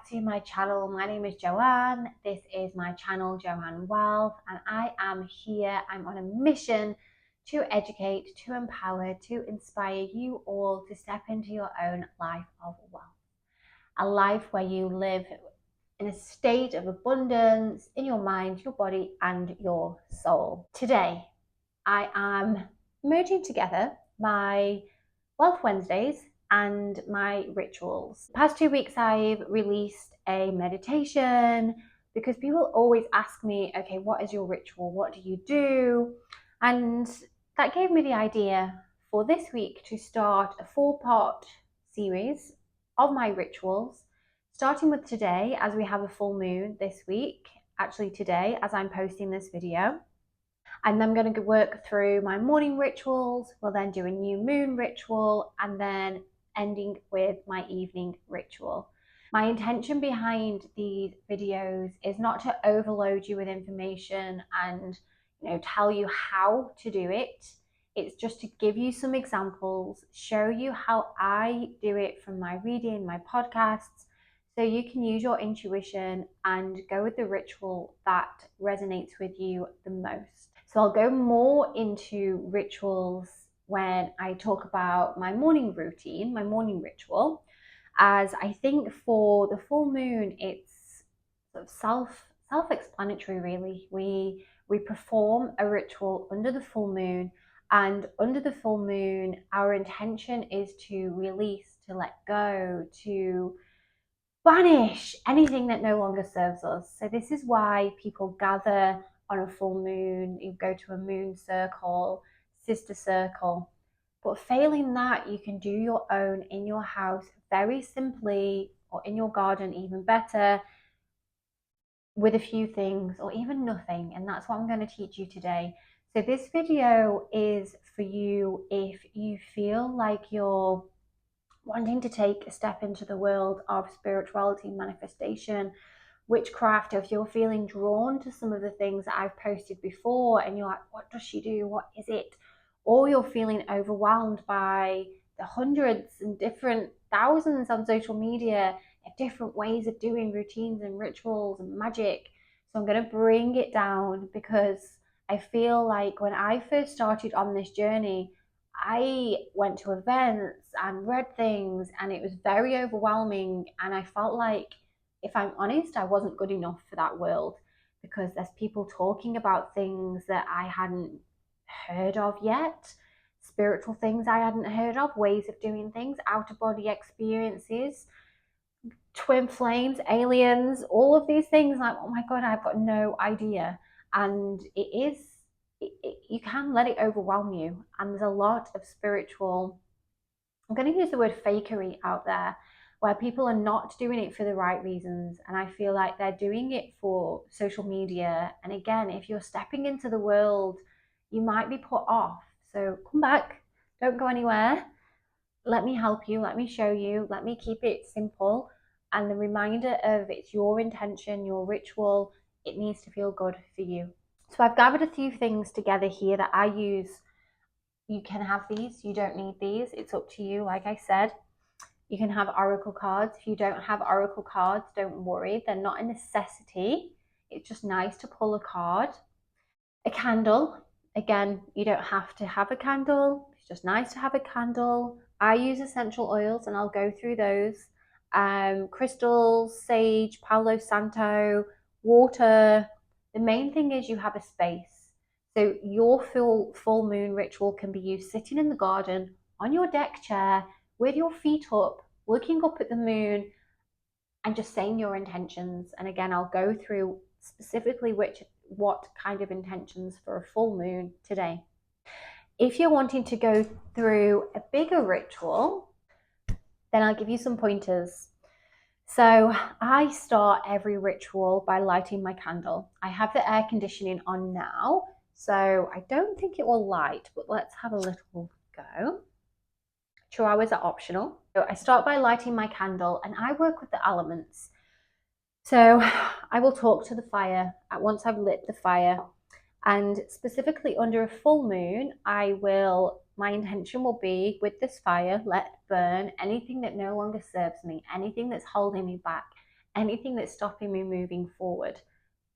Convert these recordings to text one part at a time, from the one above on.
back to my channel. My name is Joanne. This is my channel, Joanne Wealth, and I am here. I'm on a mission to educate, to empower, to inspire you all to step into your own life of wealth. A life where you live in a state of abundance in your mind, your body, and your soul. Today, I am merging together my Wealth Wednesdays and my rituals. The past 2 weeks, I've released a meditation because people always ask me, okay, what is your ritual? What do you do? And that gave me the idea for this week to start a 4-part series of my rituals, starting with today, as we have a full moon this week, actually today, as I'm posting this video. And I'm going to work through my morning rituals. We'll then do a new moon ritual and then ending with my evening ritual. My intention behind these videos is not to overload you with information and tell you how to do it. It's just to give you some examples, show you how I do it from my reading, my podcasts, so you can use your intuition and go with the ritual that resonates with you the most. So I'll go more into rituals when I talk about my morning routine, my morning ritual, as I think for the full moon, it's sort of self-explanatory really. We perform a ritual under the full moon, and under the full moon, our intention is to release, to let go, to banish anything that no longer serves us. So this is why people gather on a full moon. You go to a moon circle, sister circle. But failing that, you can do your own in your house very simply, or in your garden even better, with a few things or even nothing. And that's what I'm going to teach you today. So this video is for you if you feel like you're wanting to take a step into the world of spirituality, manifestation, witchcraft. If you're feeling drawn to some of the things that I've posted before and you're like, what does she do? What is it? Or you're feeling overwhelmed by the hundreds and different thousands on social media of different ways of doing routines and rituals and magic. So I'm going to bring it down because I feel like when I first started on this journey, I went to events and read things and it was very overwhelming, and I felt like, if I'm honest, I wasn't good enough for that world because there's people talking about things that I hadn't heard of yet, spiritual things I hadn't heard of, ways of doing things, out-of-body experiences, twin flames, aliens, all of these things. Like, oh my God, I've got no idea. And you can let it overwhelm you. And there's a lot of spiritual, I'm going to use the word fakery out there, where people are not doing it for the right reasons. And I feel like they're doing it for social media. And again, if you're stepping into the world, you might be put off. So come back, don't go anywhere. Let me help you, let me show you, let me keep it simple. And the reminder of it's your intention, your ritual, it needs to feel good for you. So I've gathered a few things together here that I use. You can have these, you don't need these, it's up to you. Like I said, you can have oracle cards. If you don't have oracle cards, don't worry, they're not a necessity. It's just nice to pull a card. A candle, again, you don't have to have a candle, it's just nice to have a candle. I use essential oils and I'll go through those. Crystals, sage, Palo Santo, water. The main thing is you have a space. So your full moon ritual can be used sitting in the garden on your deck chair with your feet up, looking up at the moon and just saying your intentions. And again, I'll go through specifically what kind of intentions for a full moon today. If you're wanting to go through a bigger ritual, then I'll give you some pointers. So I start every ritual by lighting my candle. I have the air conditioning on now, so I don't think it will light, but let's have a little go. 2 hours are optional. So I start by lighting my candle and I work with the elements. So I will talk to the fire once I've lit the fire, and specifically under a full moon, my intention will be with this fire, let burn anything that no longer serves me, anything that's holding me back, anything that's stopping me moving forward.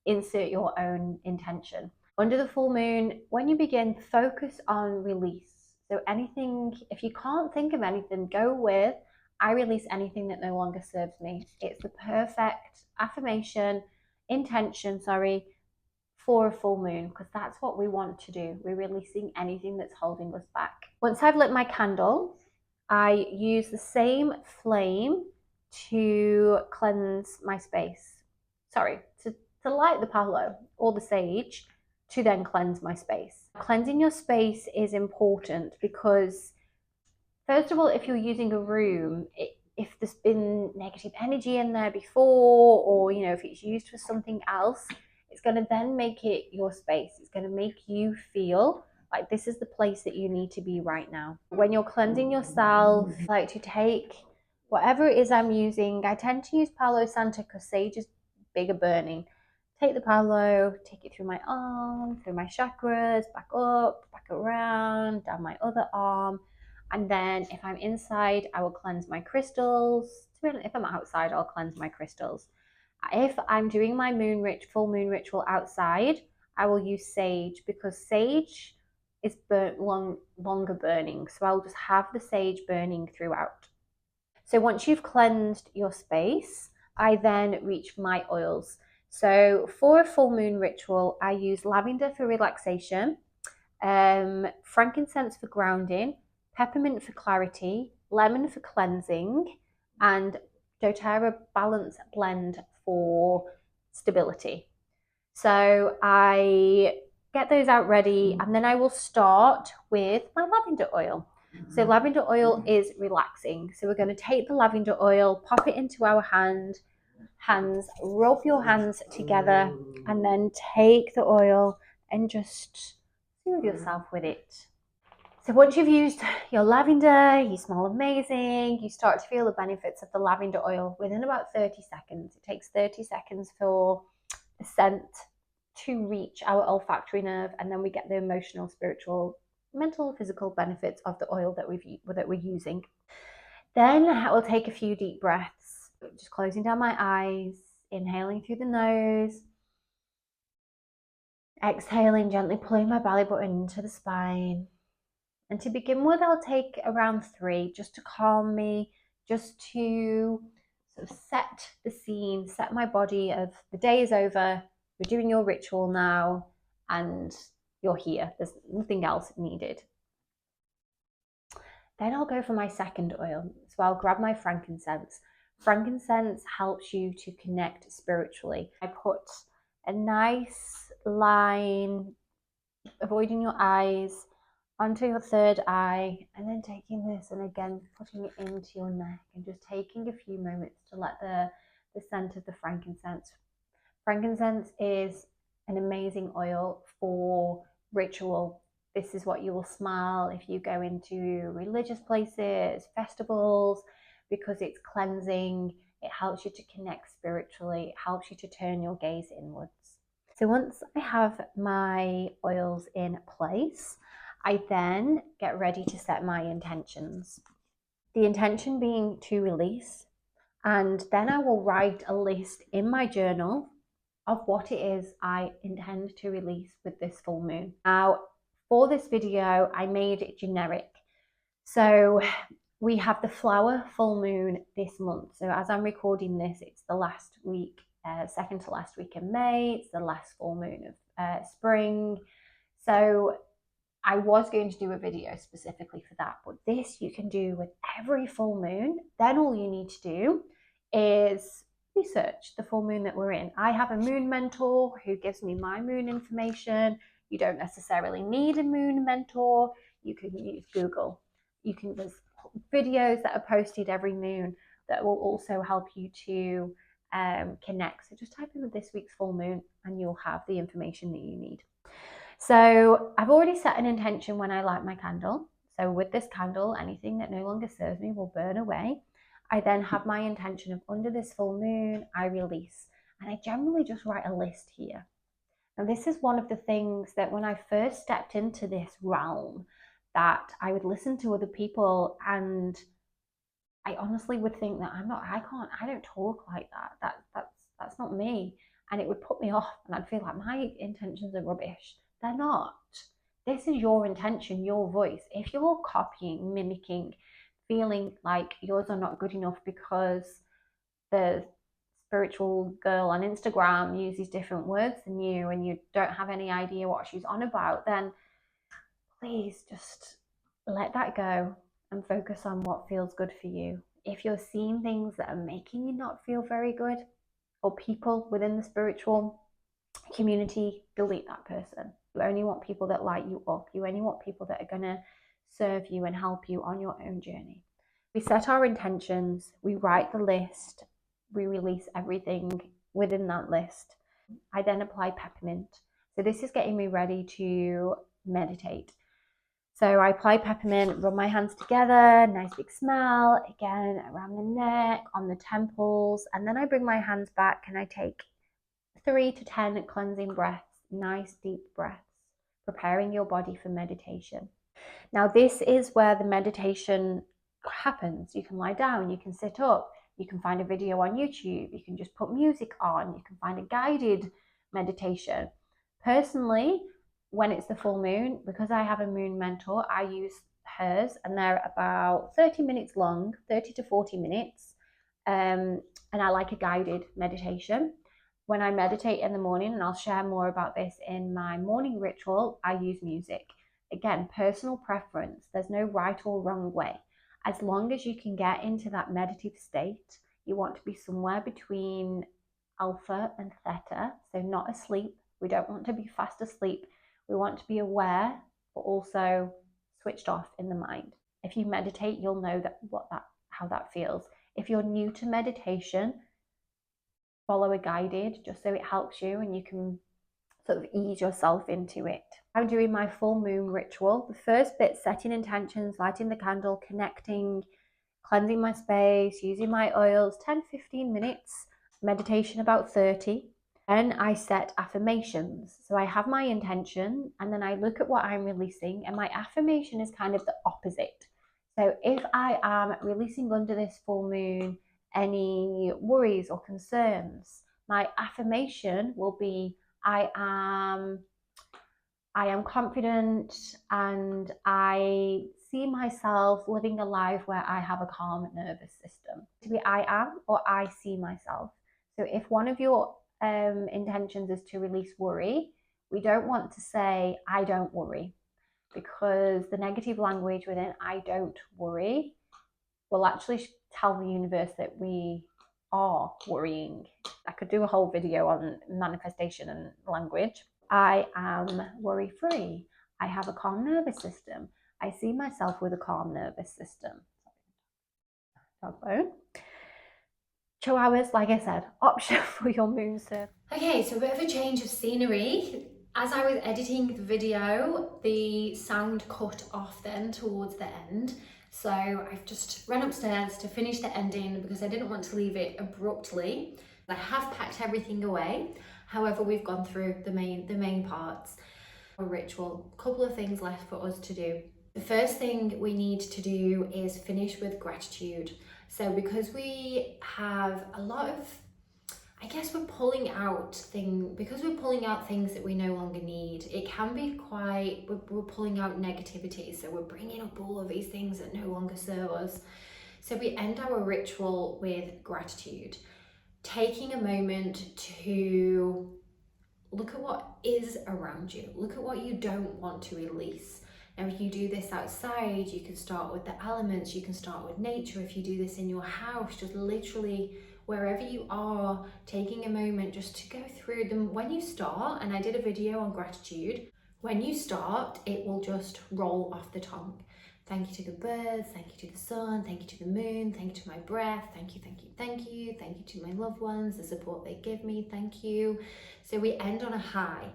Insert your own intention. Under the full moon, when you begin, focus on release. So anything, if you can't think of anything, go with, I release anything that no longer serves me. It's the perfect affirmation, intention, for a full moon, because that's what we want to do. We're releasing anything that's holding us back. Once I've lit my candle, I use the same flame to cleanse my space. To light the palo or the sage to then cleanse my space. Cleansing your space is important because, first of all, if you're using a room, if there's been negative energy in there before, or if it's used for something else, it's going to then make it your space. It's going to make you feel like this is the place that you need to be right now. When you're cleansing yourself, I like to take whatever it is I'm using. I tend to use Palo Santo because sage is bigger burning. Take the palo, take it through my arm, through my chakras, back up, back around, down my other arm. And then if I'm inside, I will cleanse my crystals. If I'm outside, I'll cleanse my crystals. If I'm doing my full moon ritual outside, I will use sage because sage is longer burning. So I'll just have the sage burning throughout. So once you've cleansed your space, I then reach for my oils. So for a full moon ritual, I use lavender for relaxation, frankincense for grounding, peppermint for clarity, lemon for cleansing, and doTERRA Balance Blend for stability. So I get those out ready, and then I will start with my lavender oil. So lavender oil is relaxing. So we're going to take the lavender oil, pop it into our hands, rub your hands together, and then take the oil and just soothe yourself with it. So once you've used your lavender, you smell amazing, you start to feel the benefits of the lavender oil within about 30 seconds. It takes 30 seconds for the scent to reach our olfactory nerve, and then we get the emotional, spiritual, mental, physical benefits of the oil that we're using. Then I will take a few deep breaths, just closing down my eyes, inhaling through the nose, exhaling, gently pulling my belly button into the spine. And to begin with, I'll take around 3 just to calm me, just to sort of set the scene, set my body of the day is over, you're doing your ritual now, and you're here. There's nothing else needed. Then I'll go for my second oil. So I'll grab my frankincense. Frankincense helps you to connect spiritually. I put a nice line, avoiding your eyes, onto your third eye, and then taking this and again putting it into your neck and just taking a few moments to let the scent of the frankincense. Frankincense is an amazing oil for ritual. This is what you will smell if you go into religious places, festivals, because it's cleansing. It helps you to connect spiritually. It helps you to turn your gaze inwards. So once I have my oils in place, I then get ready to set my intentions. The intention being to release, and then I will write a list in my journal of what it is I intend to release with this full moon. Now, for this video, I made it generic. So we have the flower full moon this month. So as I'm recording this, it's the last week, second to last week in May. It's the last full moon of spring. So I was going to do a video specifically for that, but this you can do with every full moon. Then all you need to do is research the full moon that we're in. I have a moon mentor who gives me my moon information. You don't necessarily need a moon mentor. You can use Google. There's videos that are posted every moon that will also help you to connect. So just type in this week's full moon and you'll have the information that you need. So I've already set an intention when I light my candle. So with this candle, anything that no longer serves me will burn away. I then have my intention of under this full moon, I release. And I generally just write a list here. Now this is one of the things that when I first stepped into this realm, that I would listen to other people and I honestly would think that I don't talk like that. That's not me. And it would put me off, and I'd feel like my intentions are rubbish. They're not. This is your intention, your voice. If you're copying, mimicking, feeling like yours are not good enough because the spiritual girl on Instagram uses different words than you and you don't have any idea what she's on about, then please just let that go and focus on what feels good for you. If you're seeing things that are making you not feel very good, or people within the spiritual community, delete that person. You only want people that light you up. You only want people that are going to serve you and help you on your own journey. We set our intentions, we write the list, we release everything within that list. I then apply peppermint. So this is getting me ready to meditate. So I apply peppermint, rub my hands together, nice big smell, again around the neck, on the temples, and then I bring my hands back and I take 3 to 10 cleansing breaths, nice deep breaths, preparing your body for meditation. Now this is where the meditation happens. You can lie down, you can sit up, you can find a video on YouTube, you can just put music on, you can find a guided meditation. Personally, when it's the full moon, because I have a moon mentor, I use hers, and they're about 30 minutes long, 30 to 40 minutes. And I like a guided meditation. When I meditate in the morning, and I'll share more about this in my morning ritual, I use music. Again, personal preference. There's no right or wrong way. As long as you can get into that meditative state, you want to be somewhere between alpha and theta, so not asleep. We don't want to be fast asleep. We want to be aware, but also switched off in the mind. If you meditate, you'll know how that feels. If you're new to meditation, follow a guided just so it helps you and you can sort of ease yourself into it. I'm doing my full moon ritual. The first bit, setting intentions, lighting the candle, connecting, cleansing my space, using my oils, 10-15 minutes, meditation about 30. Then I set affirmations. So I have my intention and then I look at what I'm releasing, and my affirmation is kind of the opposite. So if I am releasing under this full moon any worries or concerns, my affirmation will be I am confident and I see myself living a life where I have a calm nervous system. To be I am or I see myself. So if one of your intentions is to release worry, we don't want to say I don't worry, because the negative language within I don't worry will actually tell the universe that we are worrying. I could do a whole video on manifestation and language. I am worry free. I have a calm nervous system. I see myself with a calm nervous system. Dog bone. Chihuahuas, like I said, option for your moon surf. Okay, so a bit of a change of scenery. As I was editing the video, the sound cut off then towards the end. So I've just run upstairs to finish the ending because I didn't want to leave it abruptly. I have packed everything away. However, we've gone through the main parts. A ritual, a couple of things left for us to do. The first thing we need to do is finish with gratitude. So because we have a lot of, I guess we're pulling out things that we no longer need. It can be quite, we're pulling out negativity. So we're bringing up all of these things that no longer serve us. So we end our ritual with gratitude, taking a moment to look at what is around you. Look at what you don't want to release. Now, if you do this outside, you can start with the elements, you can start with nature. If you do this in your house, just literally wherever you are, taking a moment just to go through them. When you start, and I did a video on gratitude, when you start, it will just roll off the tongue. Thank you to the birds, thank you to the sun, thank you to the moon, thank you to my breath, thank you, thank you, thank you, thank you to my loved ones, the support they give me, thank you. So we end on a high.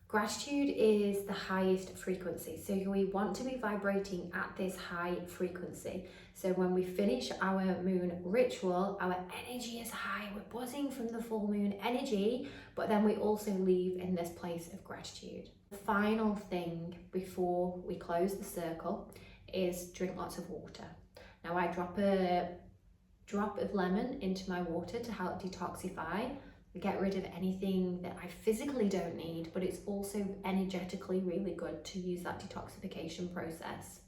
Gratitude is the highest frequency. So we want to be vibrating at this high frequency. So when we finish our moon ritual, our energy is high. We're buzzing from the full moon energy, but then we also leave in this place of gratitude. The final thing before we close the circle is drink lots of water. Now I drop a drop of lemon into my water to help detoxify, get rid of anything that I physically don't need, but it's also energetically really good to use that detoxification process.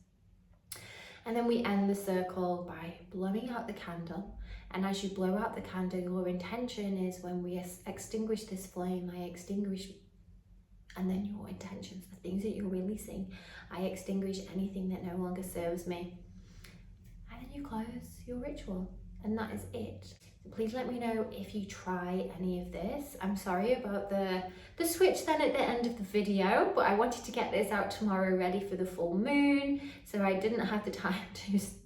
And then we end the circle by blowing out the candle. And as you blow out the candle, your intention is, when we extinguish this flame, I extinguish, and then your intentions, the things that you're releasing, I extinguish anything that no longer serves me. And then you close your ritual, and that is it. Please let me know if you try any of this. I'm sorry about the switch then at the end of the video, but I wanted to get this out tomorrow ready for the full moon, so I didn't have the time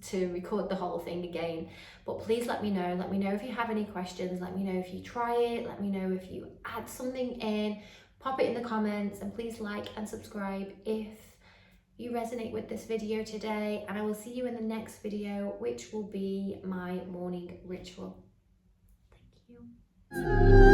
to record the whole thing again. But please let me know if you have any questions, let me know if you try it, let me know if you add something in, pop it in the comments, and please like and subscribe if you resonate with this video today, and I will see you in the next video, which will be my morning ritual. Thank you.